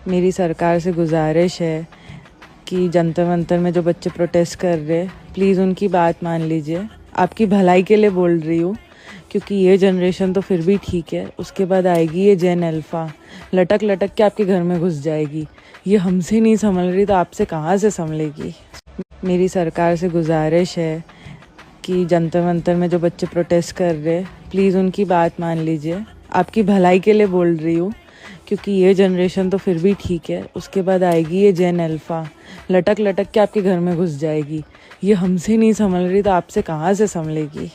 मेरी सरकार से गुजारिश है कि जंतर मंतर में जो बच्चे प्रोटेस्ट कर रहे हैं, प्लीज़ उनकी बात मान लीजिए। आपकी भलाई के लिए बोल रही हूँ, क्योंकि ये जनरेशन तो फिर भी ठीक है, उसके बाद आएगी ये जेन अल्फ़ा, लटक लटक के आपके घर में घुस जाएगी। ये हमसे नहीं संभल रही तो आपसे कहाँ से संभलेगी। मेरी सरकार से गुजारिश है कि जंतर मंतर में जो बच्चे प्रोटेस्ट कर रहे हैं, प्लीज़ उनकी बात मान लीजिए। आपकी भलाई के लिए बोल रही हूँ, क्योंकि ये जनरेशन तो फिर भी ठीक है, उसके बाद आएगी ये जेन अल्फ़ा, लटक लटक के आपके घर में घुस जाएगी। ये हमसे नहीं संभल रही तो आपसे कहाँ से संभलेगी।